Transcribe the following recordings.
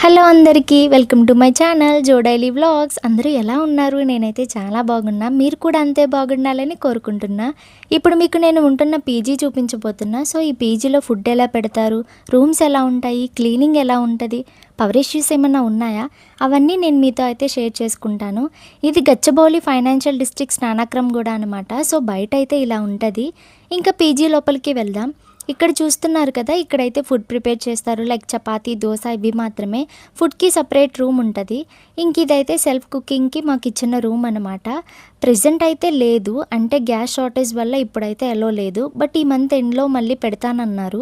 Hello అందరికీ welcome to my channel జో daily vlogs. అందరూ ఎలా ఉన్నారు? నేనైతే చాలా బాగున్నా. మీరు కూడా అంతే బాగుండాలని కోరుకుంటున్నా. ఇప్పుడు మీకు నేను ఉంటున్న పీజీ చూపించబోతున్నా. సో ఈ పీజీలో ఫుడ్ ఎలా పెడతారు, రూమ్స్ ఎలా ఉంటాయి, క్లీనింగ్ ఎలా ఉంటుంది, పవర్ ఇష్యూస్ ఏమైనా ఉన్నాయా, అవన్నీ నేను మీతో అయితే షేర్ చేసుకుంటాను. ఇది గచ్చబౌలి ఫైనాన్షియల్ డిస్ట్రిక్ట్ స్నానక్రమ్ కూడా అనమాట. సో బయట అయితే ఇలా ఉంటుంది. ఇంకా పీజీ లోపలికి వెళ్దాం. ఇక్కడ చూస్తున్నారు కదా, ఇక్కడైతే ఫుడ్ ప్రిపేర్ చేస్తారు. లైక్ చపాతీ, దోశ ఇవి మాత్రమే. ఫుడ్కి సపరేట్ రూమ్ ఉంటుంది. ఇంక ఇదైతే సెల్ఫ్ కుకింగ్కి మాకు ఇచ్చిన రూమ్ అనమాట. ప్రెజెంట్ అయితే లేదు, అంటే గ్యాస్ షార్టేజ్ వల్ల ఇప్పుడైతే ఎలో లేదు. బట్ ఈ మంత్ ఎండ్లో మళ్ళీ పెడతానన్నారు.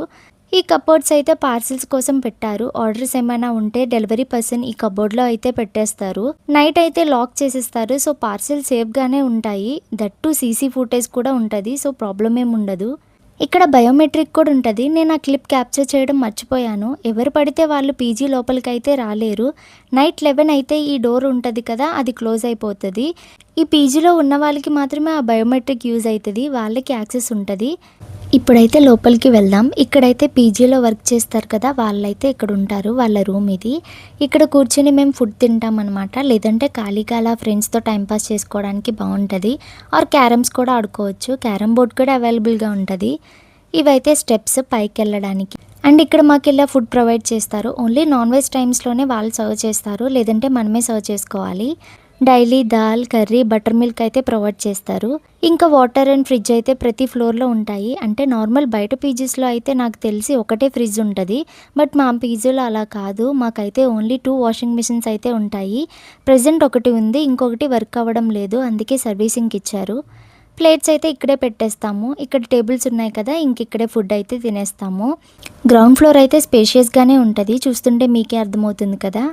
ఈ కబోర్డ్స్ అయితే పార్సిల్స్ కోసం పెట్టారు. ఆర్డర్స్ ఏమైనా ఉంటే డెలివరీ పర్సన్ ఈ కబోర్డ్లో అయితే పెట్టేస్తారు. నైట్ అయితే లాక్ చేసేస్తారు. సో పార్సిల్ సేఫ్గానే ఉంటాయి. దట్టు సీసీ ఫుటేజ్ కూడా ఉంటుంది. సో ప్రాబ్లం ఏమి ఉండదు. ఇక్కడ బయోమెట్రిక్ కూడా ఉంటుంది. నేను ఆ క్లిప్ క్యాప్చర్ చేయడం మర్చిపోయాను. ఎవరు పడితే వాళ్ళు పీజీ లోపలికి అయితే రాలేరు. నైట్ 11 అయితే ఈ డోర్ ఉంటుంది కదా, అది క్లోజ్ అయిపోతుంది. ఈ పీజీలో ఉన్న వాళ్ళకి మాత్రమే ఆ బయోమెట్రిక్ యూజ్ అవుతుంది, వాళ్ళకి యాక్సెస్ ఉంటుంది. ఇప్పుడైతే లోపలికి వెళ్దాం. ఇక్కడైతే పీజీలో వర్క్ చేస్తారు కదా, వాళ్ళైతే ఇక్కడ ఉంటారు. వాళ్ళ రూమ్ ఇది. ఇక్కడ కూర్చొని మేము ఫుడ్ తింటాం అనమాట. లేదంటే ఖాళీగా అలా ఫ్రెండ్స్తో టైంపాస్ చేసుకోవడానికి బాగుంటుంది. ఆర్ క్యారమ్స్ కూడా ఆడుకోవచ్చు. క్యారమ్ బోర్డ్ కూడా అవైలబుల్గా ఉంటుంది. ఇవైతే స్టెప్స్ పైకి వెళ్ళడానికి. అండ్ ఇక్కడ మాకు ఇలా ఫుడ్ ప్రొవైడ్ చేస్తారు. ఓన్లీ నాన్ వెజ్ టైమ్స్లోనే వాళ్ళు సర్వ్ చేస్తారు, లేదంటే మనమే సర్వ్ చేసుకోవాలి. Daily dal, curry, butter milk అయితే ప్రొవైడ్ చేస్తారు. ఇంకా వాటర్ అండ్ ఫ్రిడ్జ్ అయితే ప్రతి ఫ్లోర్లో ఉంటాయి. అంటే నార్మల్ బయట పీజీస్లో అయితే నాకు తెలిసి ఒకటే ఫ్రిడ్జ్ ఉంటుంది. బట్ మా పీజీలో అలా కాదు. మాకైతే ఓన్లీ 2 వాషింగ్ మిషన్స్ అయితే ఉంటాయి. ప్రజెంట్ ఒకటి ఉంది, ఇంకొకటి వర్క్ అవ్వడం లేదు, అందుకే సర్వీసింగ్కి ఇచ్చారు. ప్లేట్స్ అయితే ఇక్కడే పెట్టేస్తాము. ఇక్కడ టేబుల్స్ ఉన్నాయి కదా, ఇంక ఇక్కడే ఫుడ్ అయితే తినేస్తాము. గ్రౌండ్ ఫ్లోర్ అయితే స్పేషియస్గానే ఉంటుంది. చూస్తుంటే మీకే అర్థమవుతుంది కదా.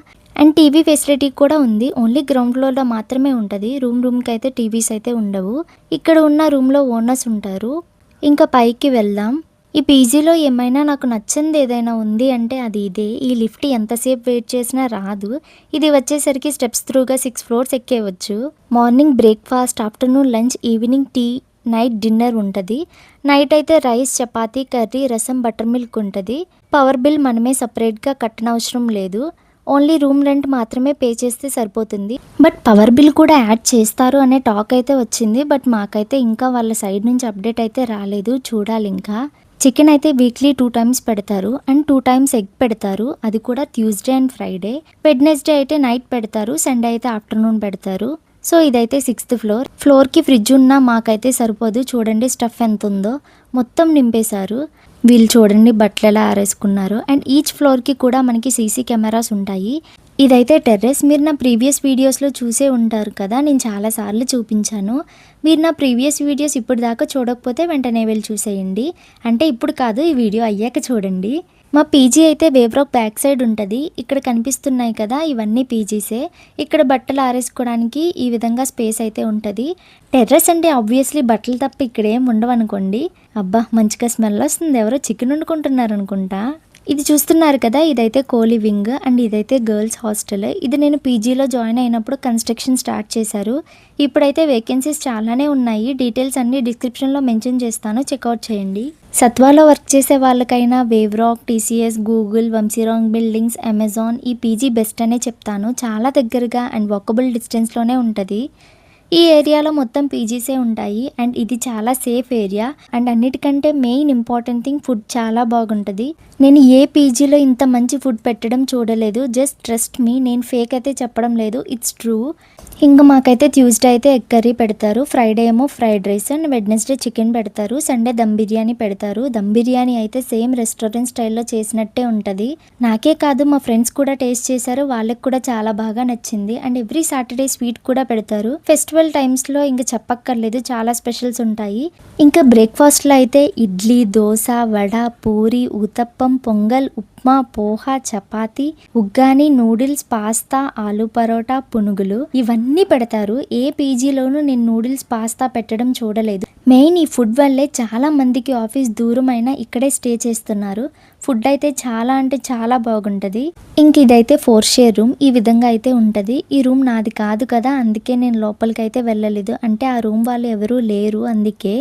అండ్ టీవీ ఫెసిలిటీ కూడా ఉంది. ఓన్లీ గ్రౌండ్ ఫ్లోర్లో మాత్రమే ఉంటుంది. రూమ్కి అయితే టీవీస్ అయితే ఉండవు. ఇక్కడ ఉన్న రూమ్లో ఓనర్స్ ఉంటారు. ఇంకా పైకి వెళ్దాం. ఈ పీజీలో ఏమైనా నాకు నచ్చింది ఏదైనా ఉంది అంటే అది ఇదే. ఈ లిఫ్ట్ ఎంతసేపు వెయిట్ చేసినా రాదు. ఇది వచ్చేసరికి స్టెప్స్ త్రూగా 6 ఫ్లోర్స్ ఎక్కేవచ్చు. Morning breakfast, afternoon lunch, evening tea, night dinner ఉంటుంది. నైట్ అయితే rice, chapati, curry, rasam, butter milk ఉంటుంది. పవర్ బిల్ మనమే సపరేట్గా కట్టనవసరం లేదు. ఓన్లీ రూమ్ రెంట్ మాత్రమే పే చేస్తే సరిపోతుంది. బట్ పవర్ బిల్ కూడా యాడ్ చేస్తారు అనే టాక్ అయితే వచ్చింది. బట్ మాకైతే ఇంకా వాళ్ళ సైడ్ నుంచి అప్డేట్ అయితే రాలేదు. చూడాలి ఇంకా. చికెన్ అయితే వీక్లీ 2 టైమ్స్ పెడతారు. అండ్ 2 టైమ్స్ ఎగ్ పెడతారు. అది కూడా ట్యూస్డే అండ్ ఫ్రైడే. వెడ్నెస్డే అయితే నైట్ పెడతారు. సండే అయితే ఆఫ్టర్నూన్ పెడతారు. సో ఇదైతే 6th ఫ్లోర్. ఫ్లోర్కి ఫ్రిడ్జ్ ఉన్నా మాకైతే సరిపోదు. చూడండి స్టఫ్ ఎంత ఉందో, మొత్తం నింపేశారు. వీళ్ళు చూడండి బట్టలు ఎలా ఆరేసుకున్నారు. అండ్ ఈచ్ ఫ్లోర్కి కూడా మనకి సీసీ కెమెరాస్ ఉంటాయి. ఇదైతే టెర్రస్. మీరు నా ప్రీవియస్ వీడియోస్లో చూసే ఉంటారు కదా, నేను చాలాసార్లు చూపించాను. మీరు నా ప్రీవియస్ వీడియోస్ ఇప్పుడు దాకా చూడకపోతే వెంటనే వెళ్ళి చూసేయండి. అంటే ఇప్పుడు కాదు, ఈ వీడియో అయ్యాక చూడండి. మా పీజీ అయితే వేవ్ రాక్ బ్యాక్ సైడ్ ఉంటుంది. ఇక్కడ కనిపిస్తున్నాయి కదా, ఇవన్నీ పీజీసే. ఇక్కడ బట్టలు ఆరేసుకోవడానికి ఈ విధంగా స్పేస్ అయితే ఉంటుంది. టెర్రస్ అంటే ఆబ్వియస్లీ బట్టలు తప్ప ఇక్కడ ఏం ఉండవు అనుకోండి. అబ్బా మంచిగా స్మెల్ వస్తుంది. ఎవరో చికెన్ వండుకుంటున్నారు అనుకుంటా. ఇది చూస్తున్నారు కదా, ఇదైతే కోలి వింగ్. అండ్ ఇదైతే గర్ల్స్ హాస్టల్. ఇది నేను పీజీలో జాయిన్ అయినప్పుడు కన్స్ట్రక్షన్ స్టార్ట్ చేశారు. ఇప్పుడైతే వేకెన్సీస్ చాలానే ఉన్నాయి. డీటెయిల్స్ అన్నీ డిస్క్రిప్షన్లో మెన్షన్ చేస్తాను, చెక్అవుట్ చేయండి. సత్వాలో వర్క్ చేసే వాళ్ళకైనా వేవ్ రాక్, టీసీఎస్, గూగుల్, వంశీరాంగ్ బిల్డింగ్స్, అమెజాన్ ఈ పీజీ బెస్ట్ అనే చెప్తాను. చాలా దగ్గరగా అండ్ వాకబుల్ డిస్టెన్స్లోనే ఉంటుంది. ఈ ఏరియాలో మొత్తం పీజీసే ఉంటాయి. అండ్ ఇది చాలా సేఫ్ ఏరియా. అండ్ అన్నిటికంటే మెయిన్ ఇంపార్టెంట్ థింగ్, ఫుడ్ చాలా బాగుంటుంది. నేను ఏ పీజీలో ఇంత మంచి ఫుడ్ పెట్టడం చూడలేదు. జస్ట్ ట్రస్ట్ మీ, నేను ఫేక్ అయితే చెప్పడం లేదు, ఇట్స్ ట్రూ. ఇంకా మాకైతే ట్యూస్డే అయితే ఎగ్ కర్రీ పెడతారు. ఫ్రైడే ఏమో fried rice, and Wednesday chicken పెడతారు. సండే దమ్ బిర్యానీ పెడతారు. దమ్ బిర్యానీ అయితే సేమ్ రెస్టారెంట్ స్టైల్లో చేసినట్టే ఉంటుంది. నాకే కాదు, మా ఫ్రెండ్స్ కూడా టేస్ట్ చేశారు. వాళ్ళకి కూడా చాలా బాగా నచ్చింది. అండ్ ఎవ్రీ సాటర్డే స్వీట్ కూడా పెడతారు. ఫెస్టివల్ టైమ్స్లో ఇంకా చెప్పక్కర్లేదు, చాలా స్పెషల్స్ ఉంటాయి. ఇంకా బ్రేక్ఫాస్ట్లో అయితే ఇడ్లీ, దోశ, వడ, పూరి, ఊతప్పం, పొంగల్, ఉప్మా, పోహా, చపాతీ, ఉగ్గాని, నూడిల్స్, పాస్తా, ఆలు పరోటా, పునుగులు ఇవన్నీ పెడతారు. ఏ పీజీలోనూ నేను నూడిల్స్, పాస్తా పెట్టడం చూడలేదు. మెయిన్ ఈ ఫుడ్ వల్లే చాలా మందికి ఆఫీస్ దూరమైనా ఇక్కడే స్టే చేస్తున్నారు. ఫుడ్ అయితే చాలా అంటే చాలా బాగుంటుంది. ఇంక ఇదైతే 4 షేర్ రూమ్. ఈ విధంగా అయితే ఉంటుంది. ఈ రూమ్ నాది కాదు కదా, అందుకే నేను లోపలికి అయితే వెళ్ళలేదు. అంటే ఆ రూమ్ వాళ్ళు ఎవరూ లేరు, అందుకే.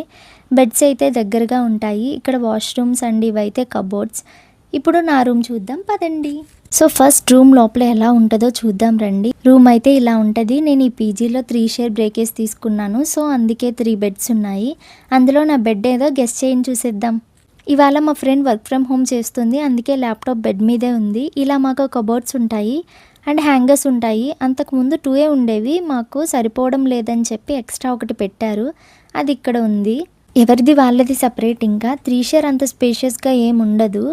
బెడ్స్ అయితే దగ్గరగా ఉంటాయి. ఇక్కడ వాష్రూమ్స్ అండ్ ఇవైతే కబోర్డ్స్. ఇప్పుడు నా రూమ్ చూద్దాం పదండి. సో ఫస్ట్ రూమ్ లోపల ఎలా ఉంటుందో చూద్దాం రండి. రూమ్ అయితే ఇలా ఉంటుంది. నేను ఈ పీజీలో 3 షేర్ బ్రేకేజ్ తీసుకున్నాను. సో అందుకే 3 బెడ్స్ ఉన్నాయి. అందులో నా బెడ్ ఏదో గెస్ చేయండి చూసేద్దాం. ఇవాళ మా ఫ్రెండ్ వర్క్ ఫ్రమ్ హోమ్ చేస్తుంది, అందుకే ల్యాప్టాప్ బెడ్ మీదే ఉంది. ఇలా మాకు కబోర్డ్స్ ఉంటాయి అండ్ హ్యాంగర్స్ ఉంటాయి. అంతకుముందు 2 ఉండేవి, మాకు సరిపోవడం లేదని చెప్పి ఎక్స్ట్రా ఒకటి పెట్టారు, అది ఇక్కడ ఉంది. ఎవరిది వాళ్ళది సపరేట్. ఇంకా 3 షేర్ అంత స్పేషియస్గా ఏమి ఉండదు,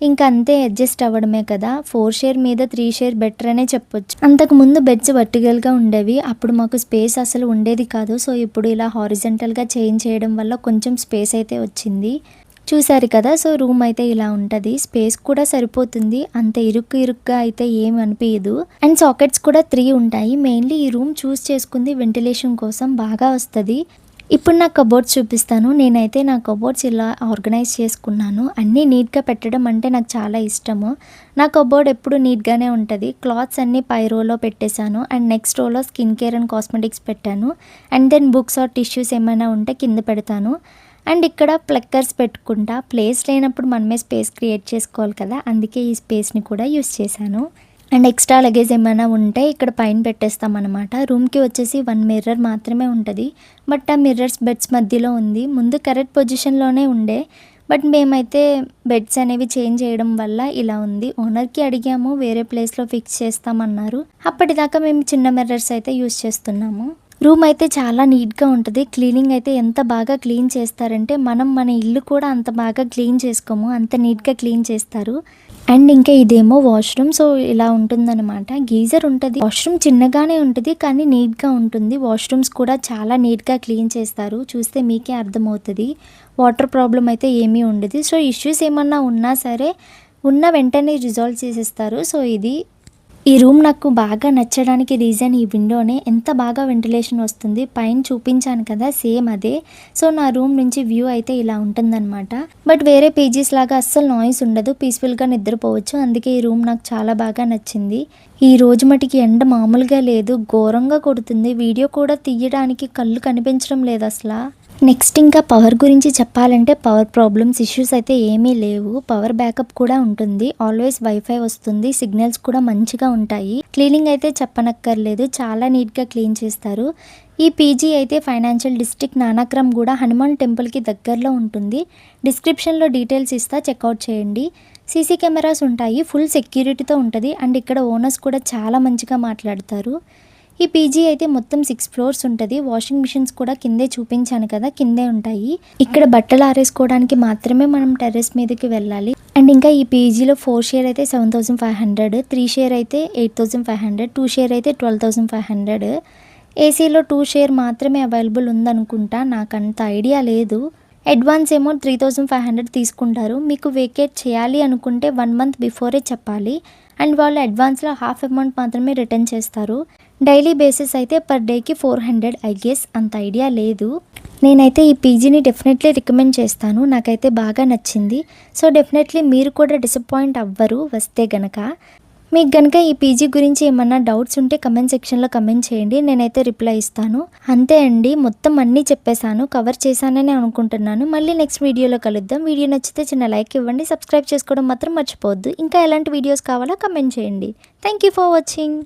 ఇంకా అంతే అడ్జస్ట్ అవ్వడమే కదా. 4 షేర్ మీద 3 షేర్ బెటర్ అనే చెప్పొచ్చు. అంతకుముందు బెడ్స్ వర్టికల్గా ఉండేవి, అప్పుడు మాకు స్పేస్ అసలు ఉండేది కాదు. సో ఇప్పుడు ఇలా హారిజంటల్గా చేంజ్ చేయడం వల్ల కొంచెం స్పేస్ అయితే వచ్చింది. చూసారు కదా. సో రూమ్ అయితే ఇలా ఉంటుంది. స్పేస్ కూడా సరిపోతుంది, అంత ఇరుక్గా అయితే ఏమి అనిపించదు. అండ్ సాకెట్స్ కూడా 3 ఉంటాయి. మెయిన్లీ ఈ రూమ్ చూస్ చేసుకుంది వెంటిలేషన్ కోసం, బాగా వస్తుంది. ఇప్పుడు నా కబోర్డ్స్ చూపిస్తాను. నేనైతే నా కబోర్డ్స్ ఇలా ఆర్గనైజ్ చేసుకున్నాను. అన్నీ నీట్గా పెట్టడం అంటే నాకు చాలా ఇష్టము. నా కబోర్డ్ ఎప్పుడు నీట్గానే ఉంటుంది. క్లాత్స్ అన్నీ పై రోలో పెట్టేశాను అండ్ నెక్స్ట్ రోలో స్కిన్ కేర్ అండ్ కాస్మెటిక్స్ పెట్టాను. And then books or tissues ఏమైనా ఉంటే కింద పెడతాను. అండ్ ఇక్కడ ప్లక్కర్స్ పెట్టుకుంటా. ప్లేస్ లేనప్పుడు మనమే స్పేస్ క్రియేట్ చేసుకోవాలి కదా, అందుకే ఈ స్పేస్ని కూడా యూస్ చేశాను. అండ్ ఎక్స్ట్రా లగేజ్ ఏమైనా ఉంటే ఇక్కడ పైన పెట్టేస్తాం అనమాట. రూమ్కి వచ్చేసి 1 మిర్రర్ మాత్రమే ఉంటుంది, బట్ ఆ మిర్రర్స్ బెడ్స్ మధ్యలో ఉంది. ముందు కరెక్ట్ పొజిషన్లోనే ఉండే, బట్ మేమైతే బెడ్స్ అనేవి చేంజ్ చేయడం వల్ల ఇలా ఉంది. ఓనర్కి అడిగాము, వేరే ప్లేస్లో ఫిక్స్ చేస్తామన్నారు. అప్పటిదాకా మేము చిన్న మిర్రర్స్ అయితే యూస్ చేస్తున్నాము. రూమ్ అయితే చాలా నీట్గా ఉంటుంది. క్లీనింగ్ అయితే ఎంత బాగా క్లీన్ చేస్తారంటే మనం మన ఇల్లు కూడా అంత బాగా క్లీన్ చేసుకోము, అంత నీట్గా క్లీన్ చేస్తారు. అండ్ ఇంకా ఇదేమో వాష్రూమ్. సో ఇలా ఉంటుందన్నమాట. గీజర్ ఉంటుంది. వాష్రూమ్ చిన్నగానే ఉంటుంది కానీ నీట్గా ఉంటుంది. వాష్రూమ్స్ కూడా చాలా నీట్గా క్లీన్ చేస్తారు, చూస్తే మీకే అర్థమవుతుంది. వాటర్ ప్రాబ్లం అయితే ఏమీ ఉండదు. సో ఇష్యూస్ ఏమన్నా ఉన్నా సరే ఉన్న వెంటనే రిజాల్వ్ చేసేస్తారు. సో ఈ రూమ్ నాకు బాగా నచ్చడానికి రీజన్ ఈ విండోనే. ఎంత బాగా వెంటిలేషన్ వస్తుంది. పైన చూపించాను కదా, సేమ్ అదే. సో నా రూమ్ నుంచి వ్యూ అయితే ఇలా ఉంటుందన్నమాట. బట్ వేరే పేజెస్ లాగా అస్సలు నాయిస్ ఉండదు, పీస్ఫుల్గా నిద్రపోవచ్చు. అందుకే ఈ రూమ్ నాకు చాలా బాగా నచ్చింది. ఈ రోజు మటుకి ఎండ మామూలుగా లేదు, ఘోరంగా కొడుతుంది. వీడియో కూడా తీయడానికి కళ్ళు కనిపించడం లేదు అసలు. నెక్స్ట్ ఇంకా పవర్ గురించి చెప్పాలంటే పవర్ ప్రాబ్లమ్స్ ఇష్యూస్ అయితే ఏమీ లేవు. పవర్ బ్యాకప్ కూడా ఉంటుంది. ఆల్వేస్ వైఫై వస్తుంది. సిగ్నల్స్ కూడా మంచిగా ఉంటాయి. క్లీనింగ్ అయితే చెప్పనక్కర్లేదు, చాలా నీట్గా క్లీన్ చేస్తారు. ఈ పీజీ అయితే ఫైనాన్షియల్ డిస్ట్రిక్ట్ నానాక్రమ్ కూడా హనుమాన్ టెంపుల్కి దగ్గరలో ఉంటుంది. డిస్క్రిప్షన్లో డీటెయిల్స్ ఇస్తా, చెక్అవుట్ చేయండి. సీసీ కెమెరాస్ ఉంటాయి, ఫుల్ సెక్యూరిటీతో ఉంటుంది. అండ్ ఇక్కడ ఓనర్స్ కూడా చాలా మంచిగా మాట్లాడతారు. ఈ పీజీ అయితే మొత్తం 6 ఫ్లోర్స్ ఉంటుంది. వాషింగ్ మిషన్స్ కూడా కిందే చూపించాను కదా, కిందే ఉంటాయి. ఇక్కడ బట్టలు ఆరేసుకోవడానికి మాత్రమే మనం టెర్రస్ మీదకి వెళ్ళాలి. అండ్ ఇంకా ఈ పీజీలో 4 షేర్ అయితే 7,500, 3 షేర్ అయితే 8,500, 2 షేర్ అయితే 12,500. ఏసీలో 2 షేర్ మాత్రమే అవైలబుల్ ఉందనుకుంటా, నాకు అంత ఐడియా లేదు. అడ్వాన్స్ ఏమో 3,500 తీసుకుంటారు. మీకు వేకేట్ చేయాలి అనుకుంటే 1 మంత్ బిఫోరే చెప్పాలి. అండ్ వాళ్ళు అడ్వాన్స్లో హాఫ్ అమౌంట్ మాత్రమే రిటర్న్ చేస్తారు. డైలీ బేసిస్ అయితే పర్ డేకి 400 ఐ గెస్, అంత ఐడియా లేదు. నేనైతే ఈ పీజీని డెఫినెట్లీ రికమెండ్ చేస్తాను, నాకైతే బాగా నచ్చింది. సో డెఫినెట్లీ మీరు కూడా డిసప్పాయింట్ అవ్వరు వస్తే గనక. మీకు గనక ఈ పీజీ గురించి ఏమన్నా డౌట్స్ ఉంటే కమెంట్ సెక్షన్లో కమెంట్ చేయండి, నేనైతే రిప్లై ఇస్తాను. అంతే అండి, మొత్తం అన్నీ చెప్పేశాను, కవర్ చేశానని అనుకుంటున్నాను. మళ్ళీ నెక్స్ట్ వీడియోలో కలుద్దాం. వీడియో నచ్చితే చిన్న లైక్ ఇవ్వండి, సబ్స్క్రైబ్ చేసుకోవడం మాత్రం మర్చిపోవద్దు. ఇంకా ఎలాంటి వీడియోస్ కావాలో కమెంట్ చేయండి. Thank you for watching.